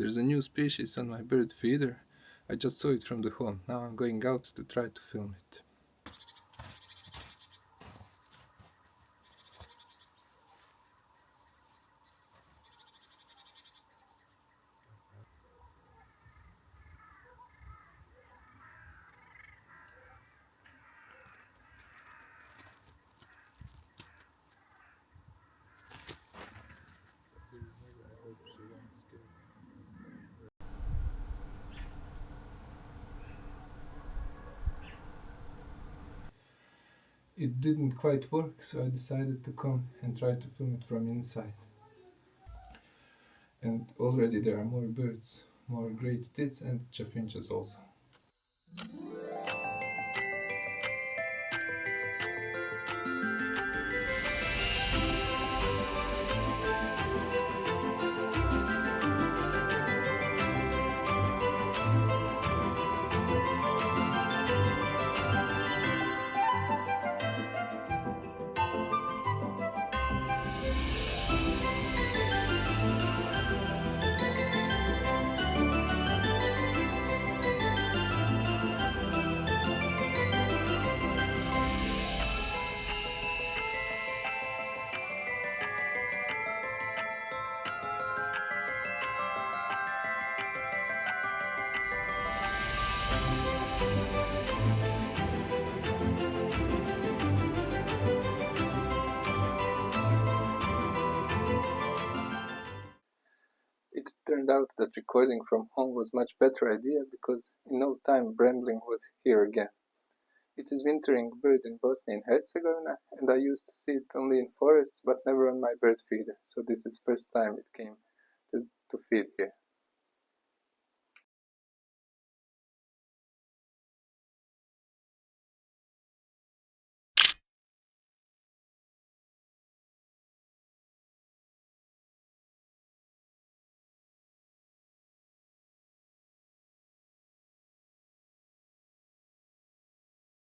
There's a new species on my bird feeder. I just saw it from the home. Now I'm going out to try to film it. It didn't quite work, so I decided to come and try to film it from inside. And already there are more birds, more great tits and chaffinches also. It turned out that recording from home was much better idea because in no time Brambling was here again. It is wintering bird in Bosnia and Herzegovina, and I used to see it only in forests but never on my bird feeder, so this is first time it came to feed here.